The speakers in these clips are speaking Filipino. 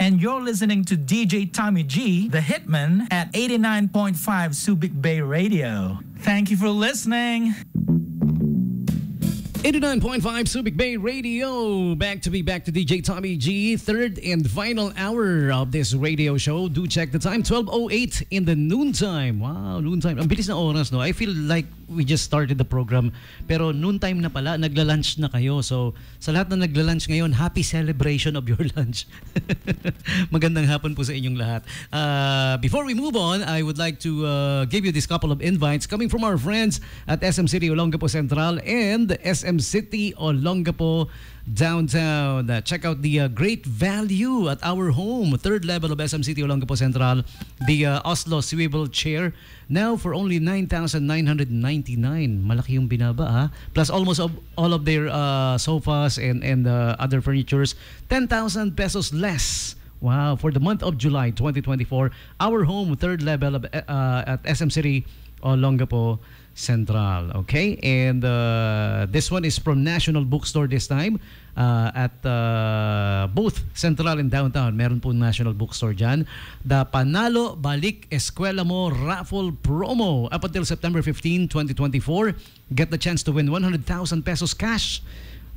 and you're listening to DJ Tommy G, the Hitman, at 89.5 Subic Bay Radio. Thank you for listening. 89.5 Subic Bay Radio. Back to DJ Tommy G. Third and final hour of this radio show. Do check the time. 12:08 in the noontime. Wow, noontime. Ang bilis na oras, no? I feel like we just started the program. Pero noontime na pala. Nagla-lunch na kayo. So, sa lahat na nagla-lunch ngayon, happy celebration of your lunch. Magandang hapon po sa inyong lahat. Before we move on, I would like to give you this couple of invites coming from our friends at SM City Olongapo Central and SM City Olongapo Downtown. Check out the great value at our home, third level of SM City Olongapo Central. The Oslo swivel chair now for only 9,999. Malaki yung binaba, ha? Plus almost all of their sofas and other furnitures, 10,000 pesos less. Wow, for the month of July 2024, our home, third level of, at SM City Olongapo Central. Okay, and this one is from National Bookstore this time at both Central and Downtown. Meron po National Bookstore dyan. The Panalo Balik Eskwela Mo Raffle Promo up until September 15, 2024. Get the chance to win 100,000 pesos cash.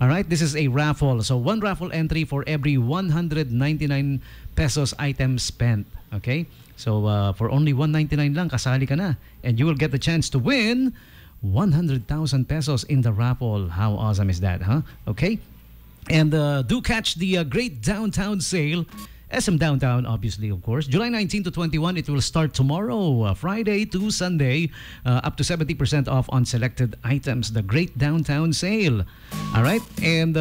Alright, this is a raffle. So one raffle entry for every 199 pesos item spent. Okay? So for only 199 lang, kasali ka na. And you will get the chance to win 100,000 pesos in the raffle. How awesome is that, huh? Okay? And do catch the great downtown sale. SM Downtown, obviously, of course. July 19 to 21, it will start tomorrow, Friday to Sunday, up to 70% off on selected items. The Great Downtown Sale. All right. And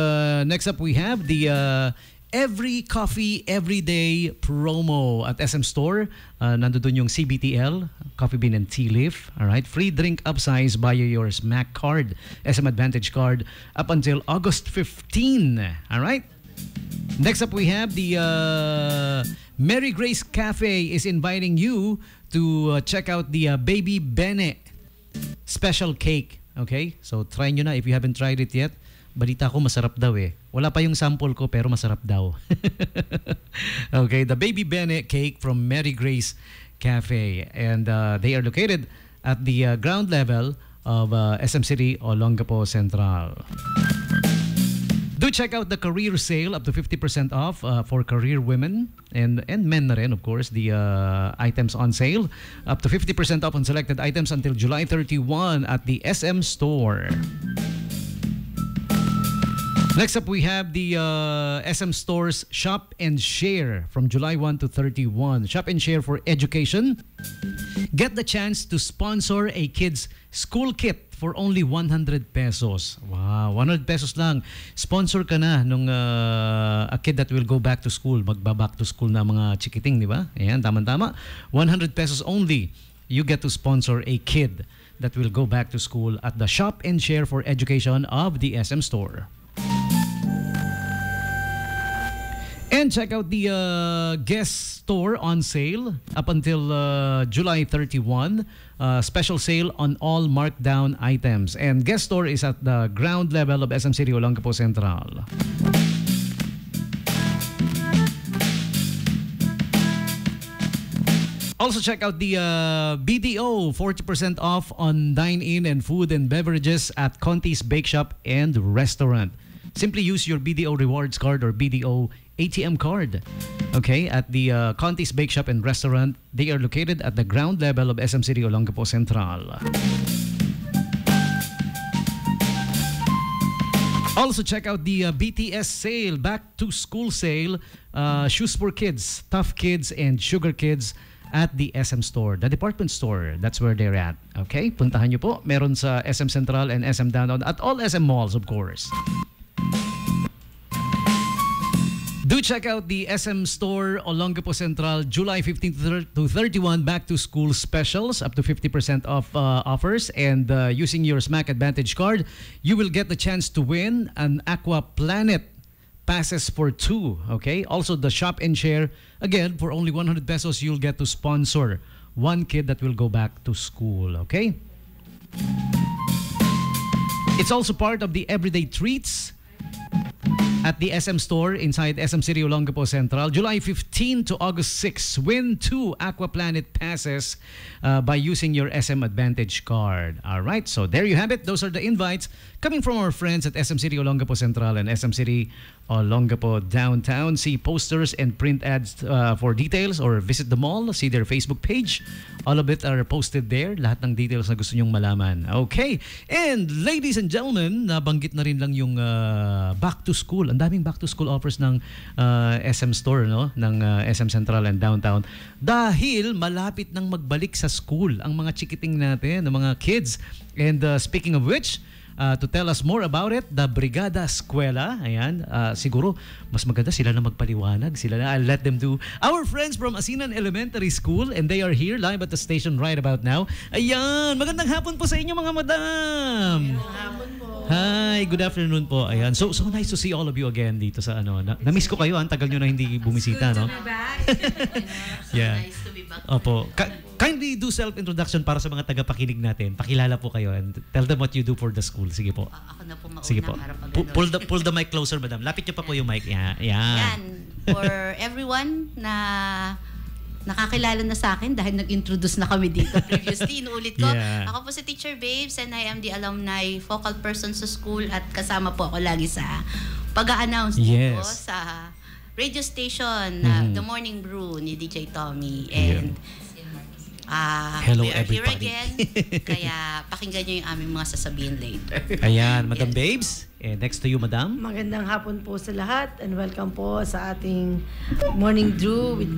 next up, we have the Every Coffee Every Day promo at SM Store. Nandun yung CBTL, Coffee Bean and Tea Leaf. All right. Free drink upsize via your SMAC card, SM Advantage card, up until August 15. All right. Next up, we have the Mary Grace Cafe is inviting you to check out the Baby Bene special cake. Okay? So, try nyo na if you haven't tried it yet. Balita ko, masarap daw eh. Wala pa yung sample ko, pero masarap daw. Okay, the Baby Bene cake from Mary Grace Cafe. And they are located at the ground level of SM City Olongapo Central. Do check out the career sale up to 50% off for career women and men na rin, of course, the items on sale. Up to 50% off on selected items until July 31 at the SM Store. Next up, we have the SM Store's Shop and Share from July 1 to 31. Shop and Share for education. Get the chance to sponsor a kid's school kit for only 100 pesos. Wow, 100 pesos lang. Sponsor ka na nung a kid that will go back to school. Magba-back to school na mga chikiting, di ba? Ayan, tama-tama. 100 pesos only. You get to sponsor a kid that will go back to school at the Shop and Share for education of the SM Store. And check out the Guest Store on sale up until July 31. Special sale on all markdown items. And Guest Store is at the ground level of SM City Olongapo Central. Also check out the BDO, 40% off on dine-in and food and beverages at Conti's Bake Shop and Restaurant. Simply use your BDO Rewards card or BDO ATM card. Okay, at the Conti's Bake Shop and Restaurant. They are located at the ground level of SM City Olongapo Central. Also check out the BTS sale, back to school sale, shoes for kids, tough kids and sugar kids at the SM Store, the department store. That's where they're at. Okay, puntahan nyo po. Meron sa SM Central and SM Downtown at all SM malls, of course. Do check out the SM Store Olongapo Central, July 15 to 31 back to school specials, up to 50% off offers. And using your SMAC Advantage card, you will get the chance to win an Aqua Planet passes for 2. Okay, also the Shop and Share, again, for only 100 pesos, you'll get to sponsor one kid that will go back to school. Okay, it's also part of the Everyday Treats. at the SM store inside SM City Olongapo Central, July 15 to August 6. Win 2 Aquaplanet passes by using your SM Advantage card. All right, so there you have it. Those are the invites coming from our friends at SM City Olongapo Central and SM City Olongapo Downtown. See posters and print ads for details, or visit the mall. See their Facebook page. All of it are posted there. Lahat ng details na gusto nyong malaman. Okay. And ladies and gentlemen, nabanggit na rin lang yung back to school. Ang daming back to school offers ng SM Store, no? Ng SM Central and Downtown. Dahil malapit nang magbalik sa school ang mga chikiting natin, ang mga kids. And speaking of which, to tell us more about it, the Brigada Eskwela. Ayan, siguro mas maganda sila na magpaliwanag. Sila na, I'll let them do. Our friends from Asinan Elementary School, and they are here live at the station right about now. Ayan, magandang hapon po sa inyo mga madam. Magandang hapon po. Hi, good afternoon po. Ayan, so nice to see all of you again dito sa ano. Na-miss ko kayo, tagal nyo na hindi bumisita, no? Yeah. Nice to be back. Opo. Kindly do self-introduction para sa mga tagapakinig natin. Pakilala po kayo and tell them what you do for the school. Sige po. Ako na po mauna. Sige po. Harap ang Pull the mic closer, madam. Lapit niyo pa po yung mic. Yan. Yan. For everyone na nakakilala na sa akin dahil nag-introduce na kami dito previously. Inuulit ko. Yeah. Ako po si Teacher Babes and I am the alumni focal person sa school at kasama po ako lagi sa pag-a-announce dito sa radio station, The Morning Brew ni DJ Tommy. And hello we are everybody. here again. Kaya pakinggan nyo yung aming mga sasabihin later. Ayan, Madam Babes. Next to you, Madam. Magandang hapon po sa lahat and welcome po sa ating Morning Drew with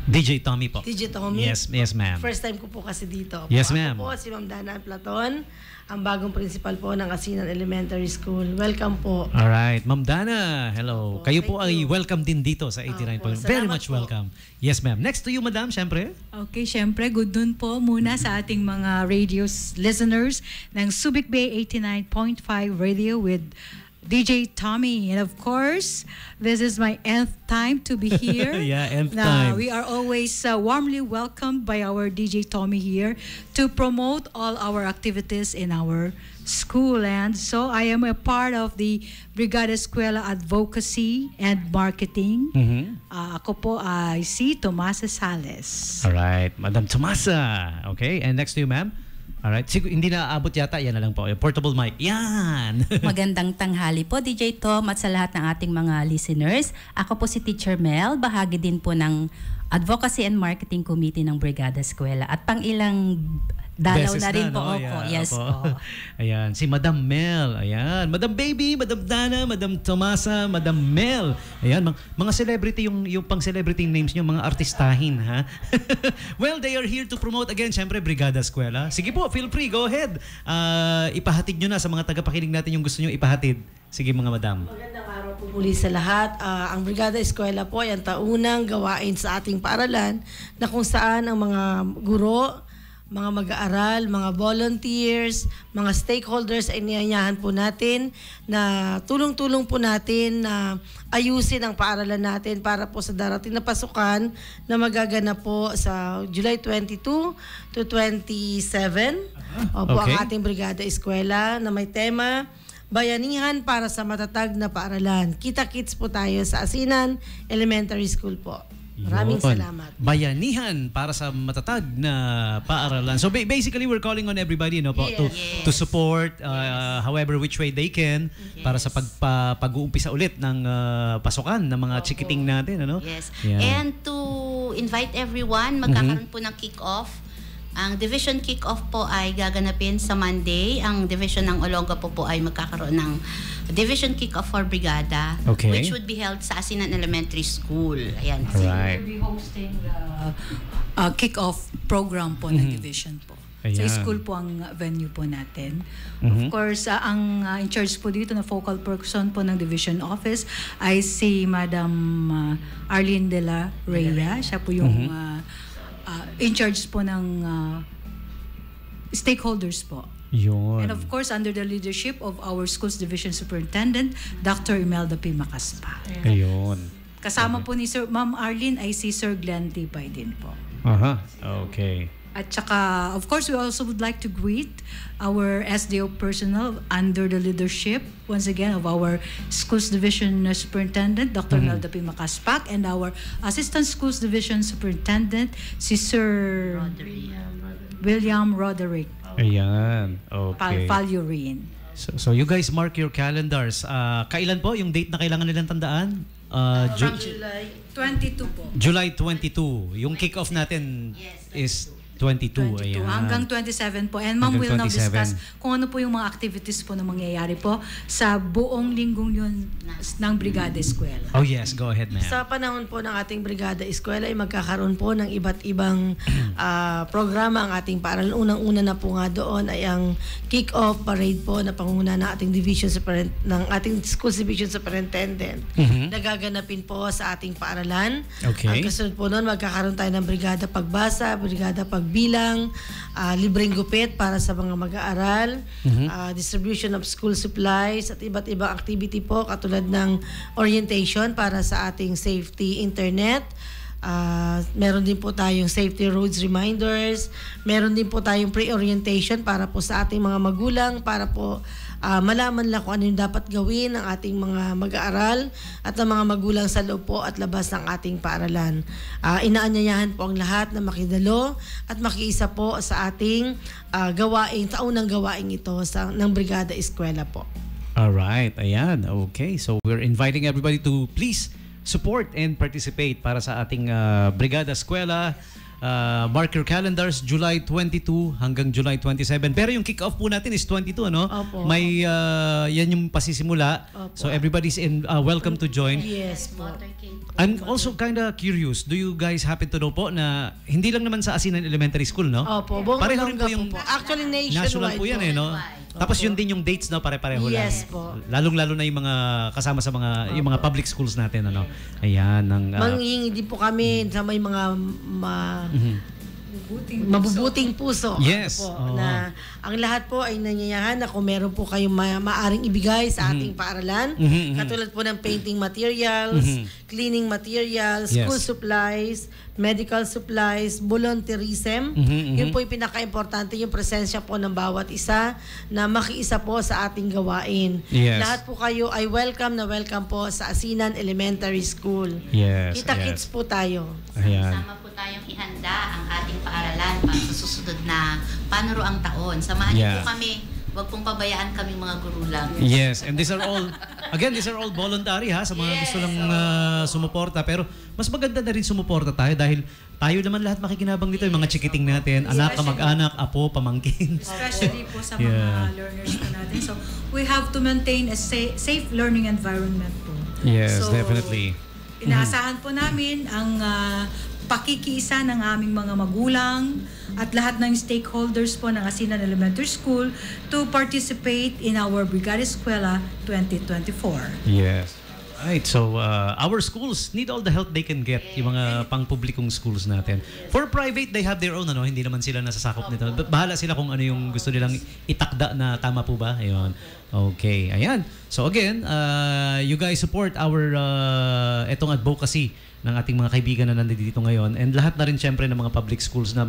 DJ Tommy po. DJ Tommy. Yes ma'am. First time ko po kasi dito. Yes, Ako ma'am. po si Ma'am Dana Platon, ang bagong principal po ng Asinan Elementary School. Welcome po. Alright, Ma'am Dana, hello. Opo, Kayo po thank ay you. welcome din dito sa 89 Opo, Very salamat much po. welcome. Yes, ma'am. Next to you, Madam, syempre. Okay, syempre, good noon po muna sa ating mga radio listeners ng Subic Bay 89.5 Radio with DJ Tommy. And of course, this is my nth time to be here. Yeah, nth time. Now, we are always warmly welcomed by our DJ Tommy here to promote all our activities in our school. And so I am a part of the Brigada Eskwela Advocacy and Marketing. Ako po ay si Tomasa Sales. Alright, Madam Tomasa. Okay, and next to you, ma'am. Alright, hindi na aabot yata. Yan na lang po. Yung portable mic. Yan! Magandang tanghali po, DJ Tom, at sa lahat ng ating mga listeners. Ako po si Teacher Mel, bahagi din po ng Advocacy and Marketing Committee ng Brigada Eskwela. At pang ilang dalaw Beses na rin po. no? Opo. Yeah, Yes opo. po. Ayan, si Madam Mel. Ayan, Madam Baby, Madam Dana, Madam Tomasa, Madam Mel. Ayan, mga celebrity, yung pang celebrity names nyo, mga artistahin, ha? Well, they are here to promote again, syempre, Brigada Eskwela. Sige po, feel free, go ahead. Ipahatid nyo na sa mga tagapakinig natin yung gusto nyo ipahatid. Sige, mga madam. Magandang araw po muli sa lahat. Ang Brigada Eskwela po ay ang taunang gawain sa ating paaralan na kung saan ang mga guro, mga mag-aaral, mga volunteers, mga stakeholders ay niyanyahan po natin na tulong-tulong po natin na ayusin ang paaralan natin para po sa darating na pasukan na magaganap po sa July 22 to 27. Opo, Okay. ang ating Brigada Eskwela na may tema Bayanihan para sa matatag na paaralan. Kita-kits po tayo sa Asinan Elementary School po. Maraming Yun. salamat. Bayanihan para sa matatag na paaralan. So basically, we're calling on everybody, no, po, to support however which way they can para sa pag-uumpisa ulit ng pasukan ng mga chikiting natin, ano? Yes. Yeah. And to invite everyone, magkakaroon po ng kick-off. Ang division kick-off po ay gaganapin sa Monday. Ang division ng Olongapo po ay magkakaroon ng division kick-off for Brigada, Okay. which would be held sa Asinan Elementary School. Ayan. Alright. We'll be hosting the kick-off program po ng division po. Sa Ayan. school po ang venue po natin. Of course, ang in charge po dito na focal person po ng division office ay si Madam Arlene de la Rhea. Siya po yung in charge po ng stakeholders po. Yun. And of course, under the leadership of our Schools Division Superintendent, Dr. Imelda P. Macaspa. Ayun. Kasama po ni Ma'am Arlene ay si Sir Glenn Tipay din po. Aha. Okay. At saka, of course, we also would like to greet our SDO personnel under the leadership, once again, of our Schools Division Superintendent, Dr. Melda P. Macaspac, and our Assistant Schools Division Superintendent, si Sir William Roderick Ayan. Okay. Palurin. So you guys mark your calendars. Kailan po yung date na kailangan nilang tandaan? July 22 po. July 22. Yung kick-off natin is 22. 22 Ayan. hanggang 27 po. And Ma'am Hanggang will now 27. discuss kung ano po yung mga activities po na mangyayari po sa buong linggong yun ng Brigada Eskwela. Oh yes, go ahead, ma'am. Sa panahon po ng ating Brigada Eskwela ay magkakaroon po ng iba't ibang programa ang ating paaralan. Unang-una na po nga doon ay ang kick-off parade po na pangunguna ng ating ng ating Schools Division Superintendent na gaganapin po sa ating paaralan. Okay. Ang kasunod po noon, magkakaroon tayo ng Brigada Pagbasa, Brigada Pagbilang, libreng gupit para sa mga mag-aaral, distribution of school supplies at iba't ibang activity po katulad ng orientation para sa ating safety internet. Meron din po tayong safety roads reminders. Meron din po tayong pre-orientation para po sa ating mga magulang para po malaman lang kung ano yung dapat gawin ng ating mga mag-aaral at ng mga magulang sa loob po at labas ng ating paaralan. Inaanyayahan po ang lahat na makidalo at makiisa po sa ating taunang gawain ito ng Brigada Eskwela po. Alright, ayan. Okay, so we're inviting everybody to please support and participate para sa ating Brigada Eskwela. Mark your calendars, July 22 hanggang July 27. Pero yung kick-off po natin is 22, no? Opo. May, yan yung pasisimula. Opo. So everybody's welcome to join. Yes po. I'm also kind of curious, do you guys happen to know po na hindi lang naman sa Asinan Elementary School, no? Opo, buong Pareho rin po yung po. Actually, nationwide national po yan, eh, no? Tapos yun din yung dates, no? Pare-pareho lang. Yes po. Lalong-lalo na yung mga kasama sa mga yung mga public schools natin, ano? Ayan, ng Manghihingi din po kami sa may mga mabubuting puso. Yes. Po, Oo. na ang lahat po ay nanyayahan na kung meron po kayong maaring ibigay sa ating paaralan. Katulad po ng painting materials, cleaning materials, Yes. school supplies, medical supplies, volunteerism. Yun po yung pinaka-importante, yung presensya po ng bawat isa na makiisa po sa ating gawain. Yes. Lahat po kayo ay welcome po sa Asinan Elementary School. Yes. Kita-kits po tayo. Ayan. Sama po tayong ihanda ang ating paaralan para sa susunod na panuroang taon. Samahan niyo Yeah. po kami. Huwag pong pabayaan kaming mga guru lang. Yes, and these are all voluntary ha sa mga gusto lang sumuporta, pero mas maganda na rin sumuporta tayo dahil tayo naman lahat makikinabang dito, yung mga chikiting natin, anak, kamag-anak, apo, pamangkin. Especially po sa Yeah. mga learners po natin. So, we have to maintain a safe learning environment po. Yes, So, definitely. Inaasahan po namin ang pakikiisa ng aming mga magulang at lahat ng stakeholders po ng Asinan Elementary School to participate in our Brigada Eskwela 2024. Yes. Right, so our schools need all the help they can get, yung mga pang-publikong schools natin. For private, they have their own, ano, hindi naman sila nasasakop nito. Bahala sila kung ano yung gusto nilang itakda na tama po ba? Ayun. Okay, ayan. So again, you guys support our etong advocacy ng ating mga kaibigan na nandito ngayon, and lahat na rin syempre ng mga public schools na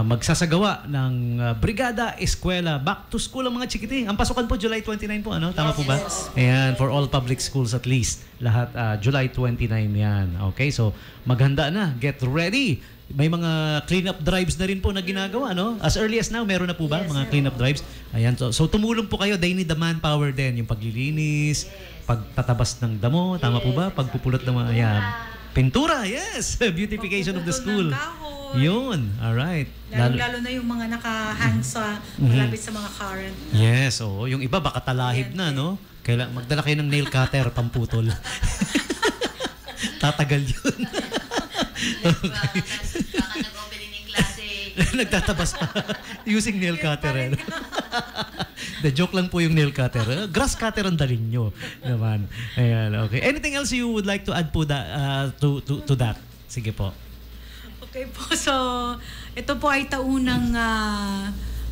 magsasagawa ng Brigada Eskwela. Back to school ang mga chikiting. Ang pasukan po July 29 po, ano? Tama po ba? Ayan, for all public schools at least. Lahat July 29 yan. Okay, so maghanda na. Get ready. May mga clean-up drives na rin po na ginagawa, no? As early as now, meron na po ba mga clean-up drives? Ayan, so tumulong po kayo. They need the manpower din. Yung paglilinis, pagtatabas ng damo, tama po ba? Pagpupulot ng mga, ayan. Pintura, yes! Beautification of the school. Yun, alright. Lalo na yung mga naka-hang sa malapit sa mga current. Yes, oo. Yung iba baka talahib na, no? Magdala kayo ng nail cutter, pamputol. Tatagal yun. Baka nag-opening ng klase. Nagtatabas pa. Using nail cutter. The joke lang po yung nail cutter. Grass cutter ang dalhin nyo. Naman. Ayan, okay. Anything else you would like to add po to that? Sige po. Okay po, so ito po ay taunang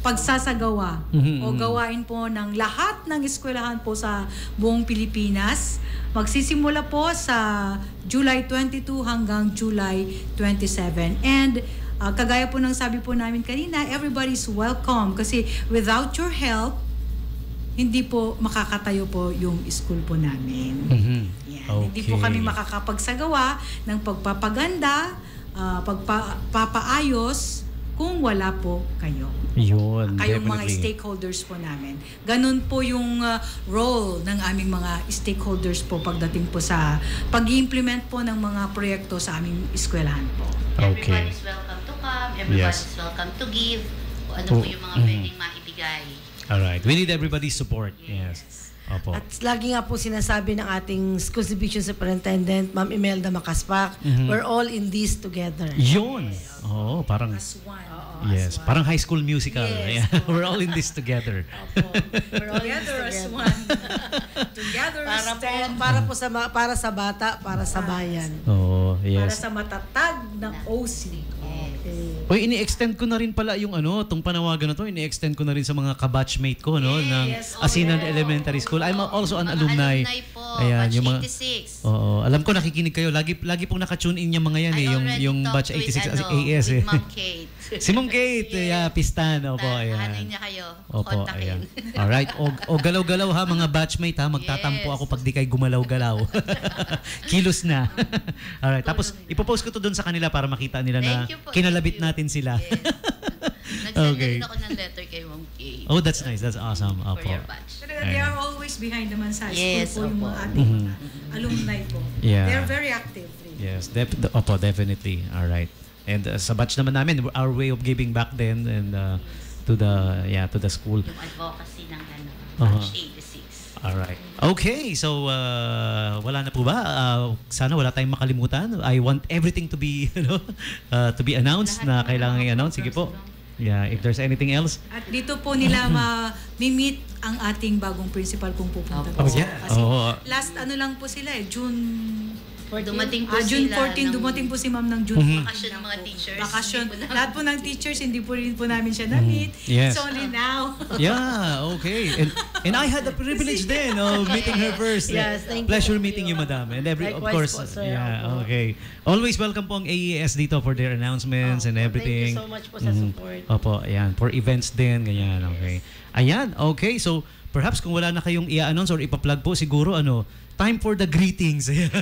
pagsasagawa o gawain po ng lahat ng eskwelahan po sa buong Pilipinas. Magsisimula po sa July 22 hanggang July 27. And kagaya po ng sabi po namin kanina, everybody's welcome kasi without your help, hindi po makakatayo po yung school po namin. Yan. Hindi po kami makakapagsagawa ng pagpapaganda, pagpapaayos kung wala po kayo. Yun, kayong definitely. mga stakeholders po namin. Ganun po yung role ng aming mga stakeholders po pagdating po sa pag-implement po ng mga proyekto sa aming eskwelahan po. Okay. Everybody's welcome to come. Everybody's welcome to give. Kung ano po yung mga pwedeng maibigay. Alright. We need everybody's support. Yes. Opo. At lagi nga po sinasabi ng ating School Division Superintendent, Ma'am Imelda Macaspac, we're all in this together. Yun. Oo, parang... As one. Yes, parang High School Musical. Yes. Yeah. We're all in this together. We're all in this Together as together. one. Together as stand. Para sa bata, para sa bayan. Oo, Para yes. sa matatag ng OC. Uy, ini-extend ko na rin pala yung tong panawagan na to, ini-extend ko na rin sa mga kabatchmate ko, no, ng Asinan Elementary School. I'm also an alumni. Alumni po, Ayan, batch yung mga 86. Oo, alam ko nakikinig kayo. Lagi pong naka-tune in yung mga yan yung batch 86 AS with Ma'am Kate. Si Ma'am Kate, yeah, Pistan. Opo, ayan. Hanay niya kayo. Opo, Kontakin. ayan. Alright. O galaw-galaw ha, mga batchmate ha. Magtatampo ako pag di kayo gumalaw-galaw. Kilos na. Alright. Tapos, ipopost ko to dun sa kanila para makita nila na Thank you po, kinalabit thank you. natin sila. Yes. Nag-send Okay. na rin ako ng letter kay Ma'am Kate. Oh, that's nice. That's awesome. For Opo. your batch. They are always behind naman sa school Yes, po yung opo. mga ating alumni po. Yeah. They're very active. Yes, opo, definitely. Alright. And sa batch naman namin, our way of giving back then and to the school. Yung advocacy ng Uh-huh. batch 86. Alright. Okay, so wala na po ba? Sana wala tayong makalimutan. I want everything to be to be announced na kailangan i-announce. Sige po. Yeah, if there's anything else. At dito po nila ma-meet ang ating bagong principal kung pupunta po. Oh, yeah. Kasi Oo. last lang po sila June Dumating po June sila 14, ng dumating po si ma'am ng June 14. bakasyon ng mga teachers. Bakasyon. Hindi po namin- Lahat po ng teachers, hindi po rin po namin siya na-meet. Yes. It's only now. Yeah, okay. And I had the privilege then of meeting her first. Yes, thank you. Pleasure meeting you, madam. And of Likewise course, po, sir. yeah, Opo. okay. Always welcome po ang AES dito for their announcements and everything. Thank you so much po sa support. Opo, ayan. For events din, ganyan, okay. Ayan, okay. So, perhaps kung wala na kayong i-announce or ipa-plug po, siguro, time for the greetings. Ayan.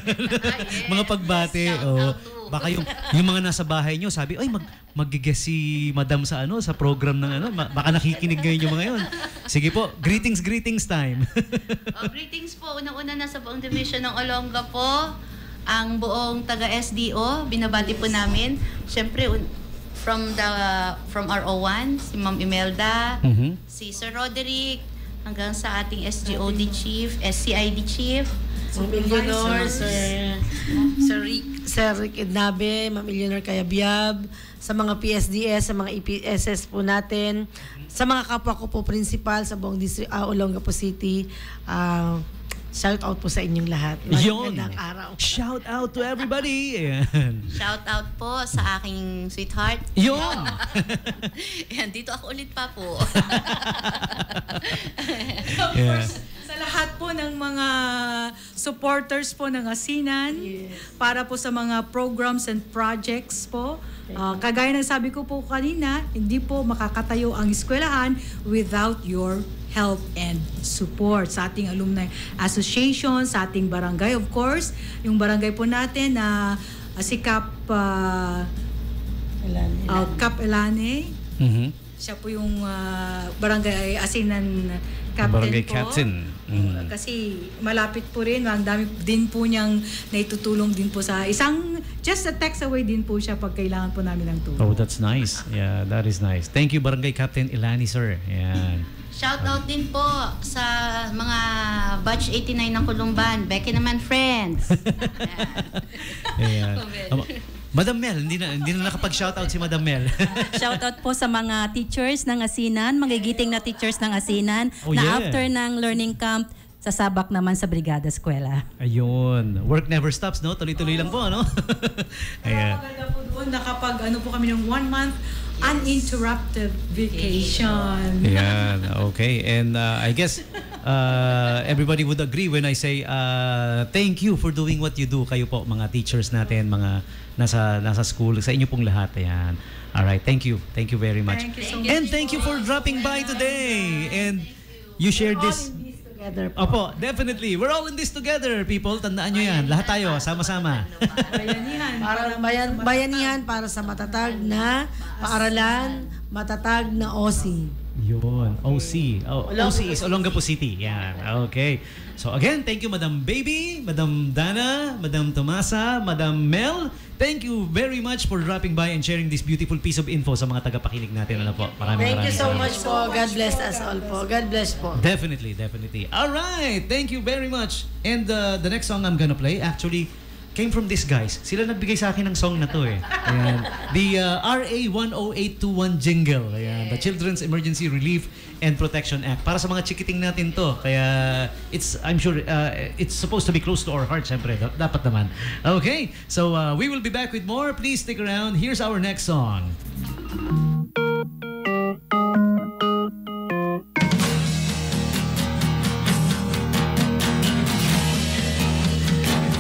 Mga pagbati. Yes, Oh. shout out to. Baka yung mga nasa bahay nyo, sabi, ay, mag-guess si madam sa sa program ng baka nakikinig ngayon yung mga yun. Sige po, greetings time. Greetings po. Unang-una na sa buong division ng Olonga po. Ang buong taga-SDO, binabati po namin. Siyempre, from our O1, si Ma'am Imelda, si Sir Roderick, hanggang sa ating SGOD Chief, SCID Chief, Ma'am Eleanor, Sir Rick Ednabe, Ma'am Eleanor Kayabyab, sa mga PSDS, sa mga EPSS po natin, sa mga kapwa ko po principal sa buong district, Olonga po City, shout out po sa inyong lahat. Yun. Magandang araw. Shout out to everybody. Ayan. shout out po sa aking sweetheart. Yun. Yan, dito ako ulit pa po. Of Yeah. course, sa lahat po ng mga supporters po ng Asinan, para po sa mga programs and projects po. Kagaya ng sabi ko po kanina, hindi po makakatayo ang eskwelahan without your help and support sa ating alumni association, sa ating barangay, of course. Yung barangay po natin na si Cap Elane. Mhm. Siya po yung barangay Asinan captain Barangay po. captain. Mhm. Kasi malapit po rin, ang dami din po niyang naitutulong din po sa just a text away din po siya pag kailangan po namin ng tulong. Oh, that's nice. Yeah, that is nice. Thank you, Barangay Captain Ilani, sir. Yan. Shout out din po sa mga batch 89 ng Kulumban. Becky naman, friends. Ayan. Madam Mel, hindi na nakapag-shoutout si Madam Mel. Shoutout po sa mga teachers ng Asinan, magigiting na teachers ng Asinan Oh, na yeah. after ng learning camp, sasabak naman sa Brigada Eskwela. Ayun. Work never stops, no? Tuloy-tuloy lang po, ano? Ayan. Maganda po doon, nakapag po kami ng 1 month uninterrupted vacation. Ayan. Okay. And I guess everybody would agree when I say thank you for doing what you do. Kayo po, mga teachers natin, mga nasa school, sa inyo pong lahat. Ayan. Alright, thank you. Thank you very much. Thank you so much. And thank you for dropping by today. And you shared this. Together po. Opo, definitely. We're all in this together, people. Tandaan nyo yan. Lahat tayo, sama-sama. Para bayanihan para sa matatag na paaralan, matatag na OC. Yun. OC. OC is Olongapo City. Yan. Okay. So again, thank you, Madam Baby, Madam Dana, Madam Tomasa, Madam Mel. Thank you very much for dropping by and sharing this beautiful piece of info sa mga tagapakinig natin. Ano po? Thank you so salamat. much po. God bless us all po. God bless po. Definitely. All right. Thank you very much. And the next song I'm gonna play actually came from these guys. Sila nagbigay sa akin ng song na to eh. Ayan. The RA 10821 jingle. Ayan. The Children's Emergency Relief and Protection Act. Para sa mga chikiting natin to. Kaya I'm sure it's supposed to be close to our heart. Siyempre, dapat naman. Okay. So we will be back with more. Please stick around. Here's our next song.